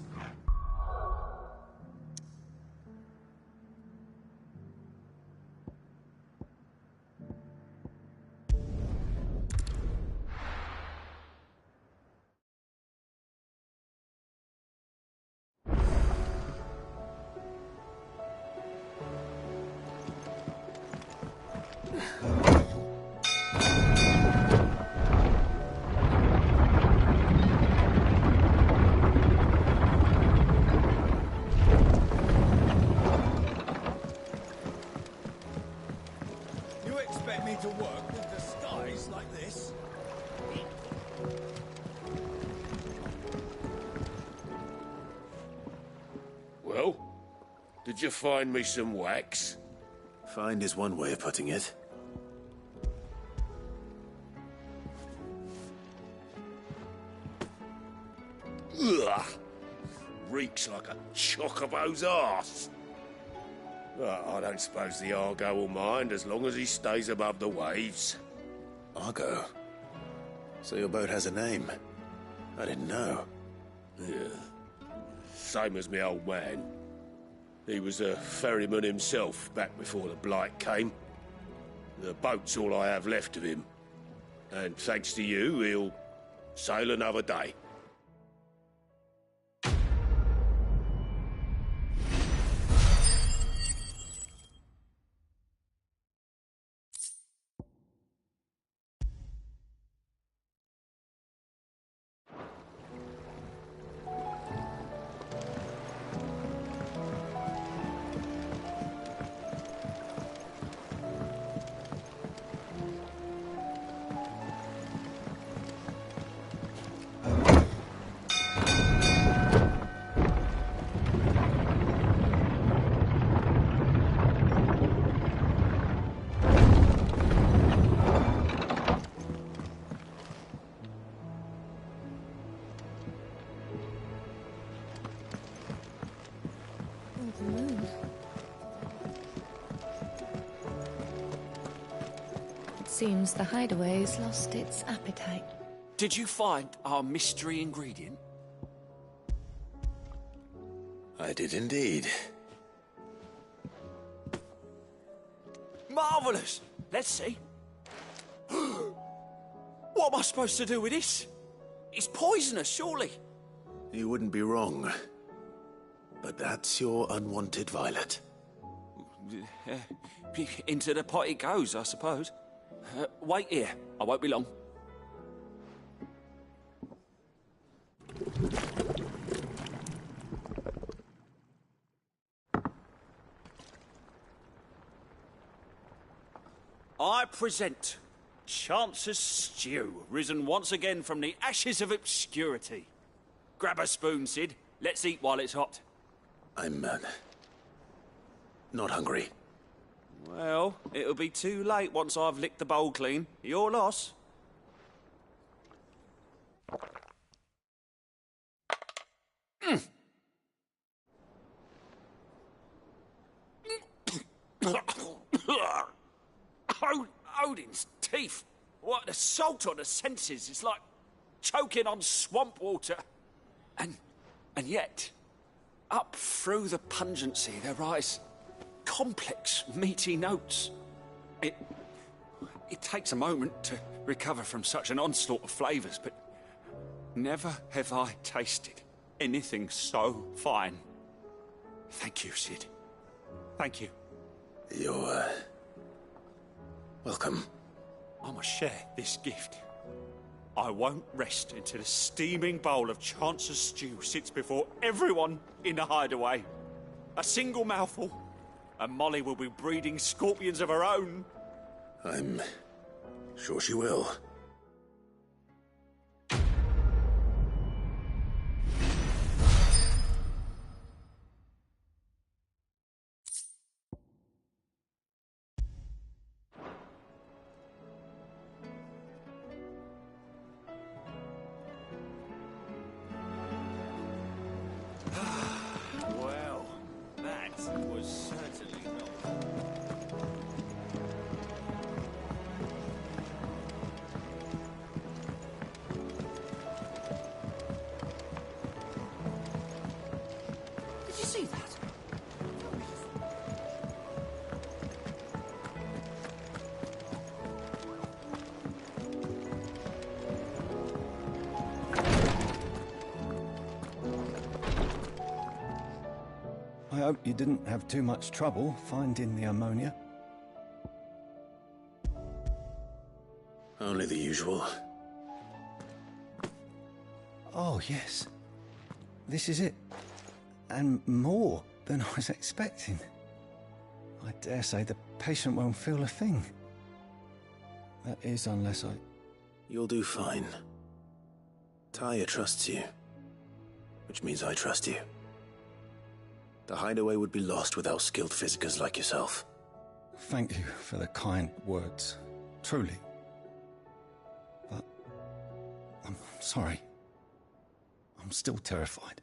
Did you find me some wax? Find is one way of putting it. Ugh! Reeks like a chocobo's arse. I don't suppose the Argo will mind as long as he stays above the waves. Argo? So your boat has a name? I didn't know. Yeah. Same as me old man. He was a ferryman himself back before the Blight came. The boat's all I have left of him. And thanks to you, he'll sail another day. Seems the hideaway's lost its appetite. Did you find our mystery ingredient? I did indeed. Marvellous! Let's see. What am I supposed to do with this? It's poisonous, surely. You wouldn't be wrong. But that's your unwanted violet. Into the pot it goes, I suppose. Wait here. I won't be long. I present Chance's Stew, risen once again from the ashes of obscurity. Grab a spoon, Sid. Let's eat while it's hot. I'm, not hungry. Well, it'll be too late once I've licked the bowl clean. Your loss. Odin's teeth. What, the salt on the senses. It's like choking on swamp water. And yet, up through the pungency, there rise complex, meaty notes. it takes a moment to recover from such an onslaught of flavours, but never have I tasted anything so fine. Thank you, Sid. Thank you. You're, welcome. I must share this gift. I won't rest until a steaming bowl of Chancer's stew sits before everyone in the hideaway. A single mouthful, and Molly will be breeding scorpions of her own. I'm sure she will. Well, that was certainly not... Did you see that? I hope you didn't have too much trouble finding the ammonia. Only the usual. Oh, yes. This is it. And more than I was expecting. I dare say the patient won't feel a thing. That is, unless I... You'll do fine. Tyr trusts you, which means I trust you. The hideaway would be lost without skilled physicers like yourself. Thank you for the kind words. Truly. But... I'm sorry. I'm still terrified.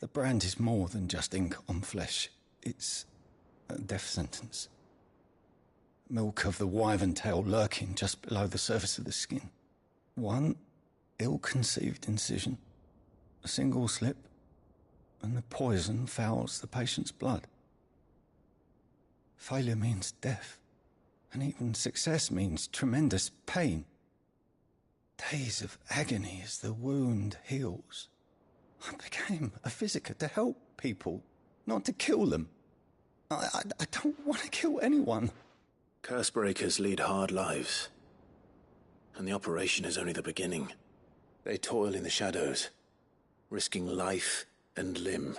The brand is more than just ink on flesh. It's a death sentence. Milk of the wyvern tail lurking just below the surface of the skin. One ill-conceived incision, a single slip, and the poison fouls the patient's blood. Failure means death, and even success means tremendous pain. Days of agony as the wound heals. I became a physiker to help people, not to kill them. I don't want to kill anyone. Cursebreakers lead hard lives, and the operation is only the beginning. They toil in the shadows, risking life and limb,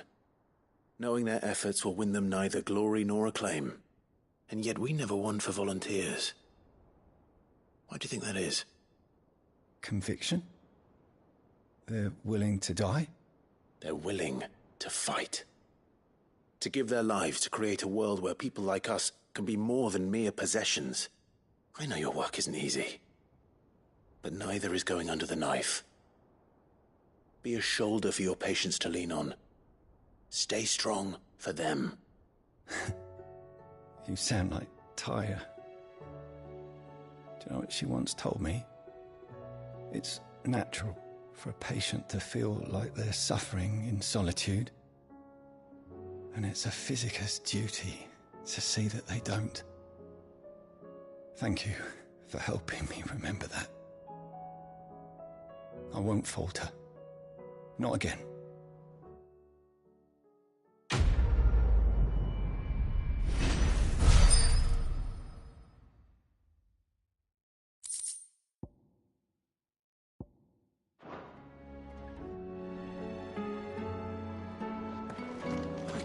knowing their efforts will win them neither glory nor acclaim. And yet we never won for volunteers. Why do you think that is? Conviction? They're willing to die? They're willing to fight. To give their lives to create a world where people like us can be more than mere possessions. I know your work isn't easy, but neither is going under the knife. Be a shoulder for your patients to lean on. Stay strong for them. You sound like Tyr. Do you know what she once told me? It's natural for a patient to feel like they're suffering in solitude. And it's a physiker's duty to see that they don't. Thank you for helping me remember that. I won't falter. Not again.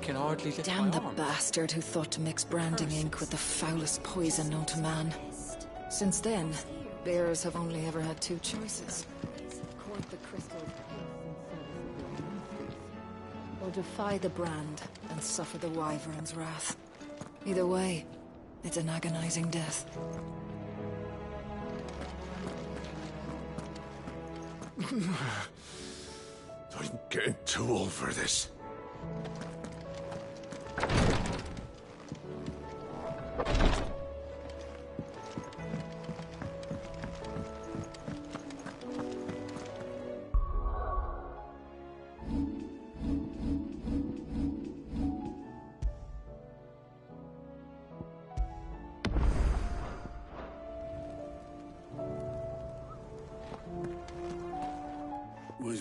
Can hardly lift Damn my the arms. bastard who thought to mix branding ink with the foulest poison known to man. Since then, bearers have only ever had two choices. Court the crystals or defy the brand and suffer the wyvern's wrath. Either way, it's an agonizing death. I'm getting too old for this.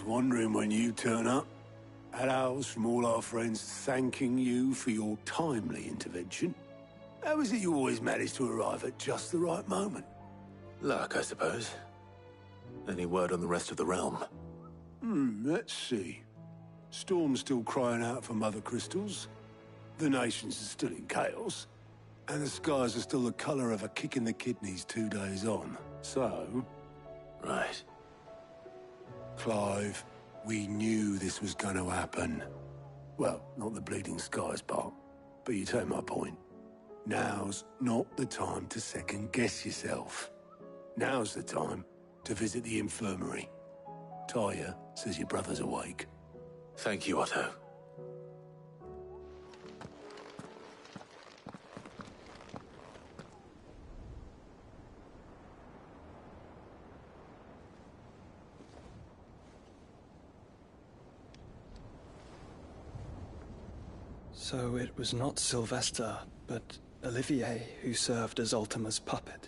was wondering when you turn up. Hellos from all our friends thanking you for your timely intervention. How is it you always manage to arrive at just the right moment? Luck, I suppose. Any word on the rest of the realm? Let's see. Storm's still crying out for Mother Crystals. The nations are still in chaos. And the skies are still the color of a kick in the kidneys 2 days on. So... Right. Clive, we knew this was going to happen. Well, not the bleeding skies part, but you take my point. Now's not the time to second-guess yourself. Now's the time to visit the infirmary. Talia says your brother's awake. Thank you, Otto. So it was not Sylvester, but Olivier who served as Ultima's puppet.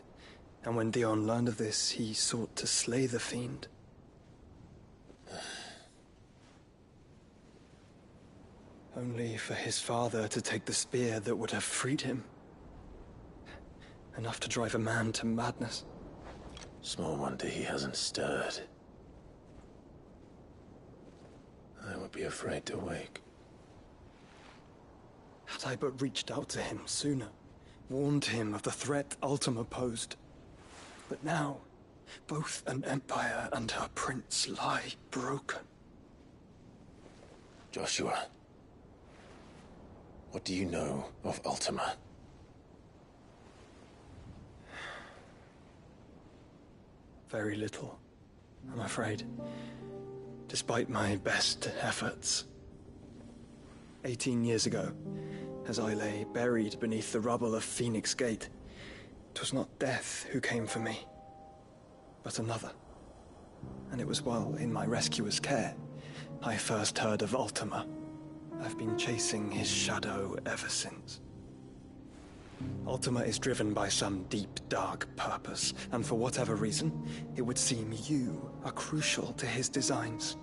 And when Dion learned of this, he sought to slay the fiend. Only for his father to take the spear that would have freed him. Enough to drive a man to madness. Small wonder he hasn't stirred. I would be afraid to wake. Had I but reached out to him sooner, warned him of the threat Ultima posed. But now, both an empire and her prince lie broken. Joshua, what do you know of Ultima? Very little, I'm afraid. Despite my best efforts. 18 years ago, as I lay buried beneath the rubble of Phoenix Gate, 'twas not death who came for me, but another. And it was while in my rescuer's care, I first heard of Ultima. I've been chasing his shadow ever since. Ultima is driven by some deep, dark purpose, and for whatever reason, it would seem you are crucial to his designs.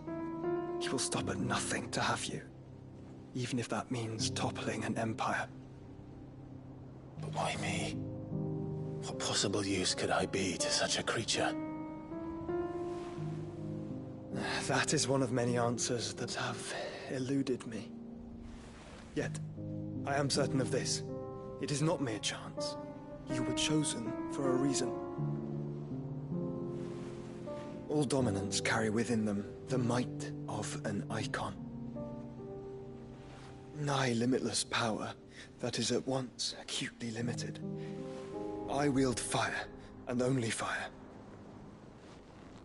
He will stop at nothing to have you, even if that means toppling an empire. But why me? What possible use could I be to such a creature? That is one of many answers that have eluded me. Yet, I am certain of this. It is not mere chance. You were chosen for a reason. All dominants carry within them the might of an icon. Nigh limitless power that is at once acutely limited. I wield fire, and only fire.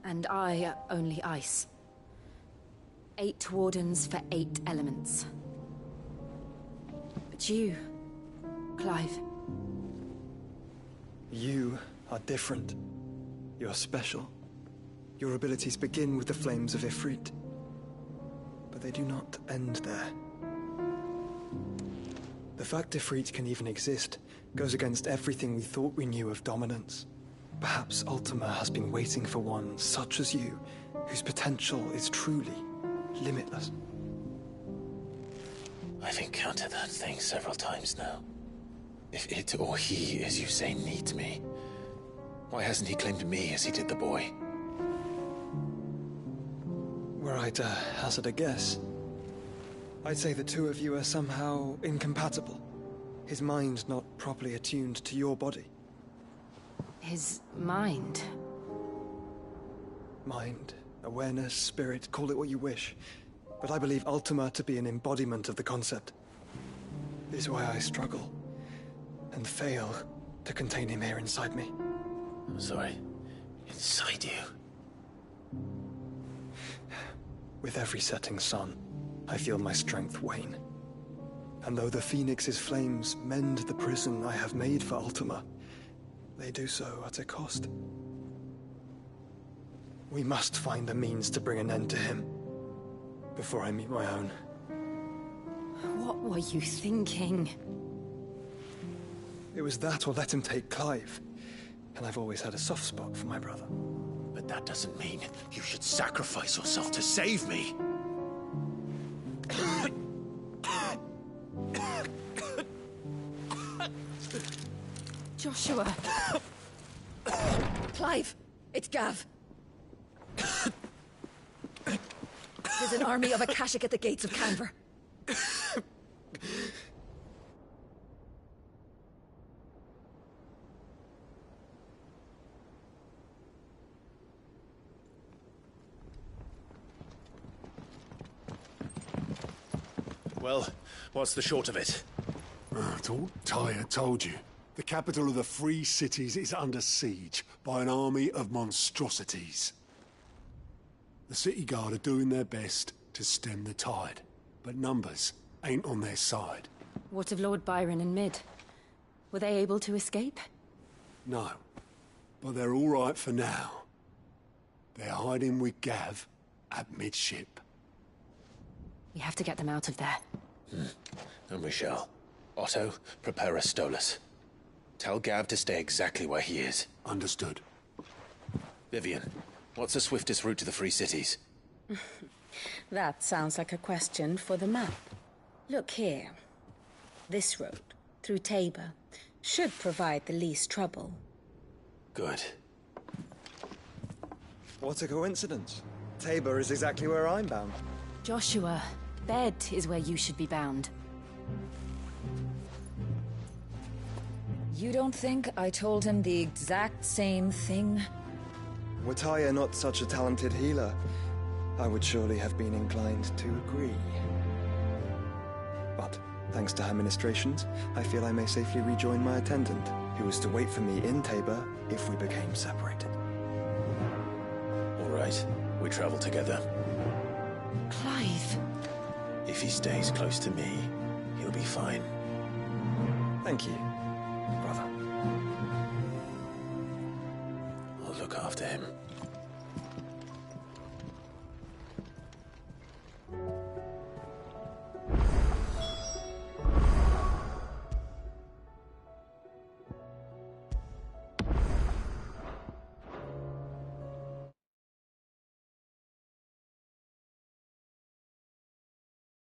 And I only ice. 8 wardens for 8 elements. But you, Clive. You are different. You're special. Your abilities begin with the flames of Ifrit. But they do not end there. The fact Ifrit can even exist goes against everything we thought we knew of dominance. Perhaps Ultima has been waiting for one such as you, whose potential is truly limitless. I've encountered that thing several times now. If it or he, as you say, needs me, why hasn't he claimed me as he did the boy? Were I to hazard a guess, I'd say the two of you are somehow incompatible. His mind not properly attuned to your body. His mind? Mind, awareness, spirit, call it what you wish. But I believe Ultima to be an embodiment of the concept. This is why I struggle and fail to contain him here inside me. I'm sorry. Inside you? With every setting sun, I feel my strength wane. And though the Phoenix's flames mend the prison I have made for Ultima, they do so at a cost. We must find a means to bring an end to him before I meet my own. What were you thinking? It was that or let him take Clive. And I've always had a soft spot for my brother. But But that doesn't mean you should sacrifice yourself to save me. Joshua. Clive, it's Gav. There's an army of Akashic at the gates of Canver. Well, what's the short of it? I thought Tyre told you. The capital of the Free Cities is under siege by an army of monstrosities. The city guard are doing their best to stem the tide, but numbers ain't on their side. What of Lord Byron and Mid? Were they able to escape? No, but they're all right for now. They're hiding with Gav at midship. We have to get them out of there. And we shall. Otto, prepare a Stolas. Tell Gav to stay exactly where he is. Understood. Vivian, what's the swiftest route to the Free Cities? That sounds like a question for the map. Look here. This road, through Tabor, should provide the least trouble. Good. What a coincidence. Tabor is exactly where I'm bound. Joshua, Bed is where you should be bound. You don't think I told him the exact same thing? Were Tyre not such a talented healer, I would surely have been inclined to agree. But, thanks to her ministrations, I feel I may safely rejoin my attendant, who was to wait for me in Tabor if we became separated. All right, we travel together. Clive. If he stays close to me, he'll be fine. Thank you, brother. I'll look after him.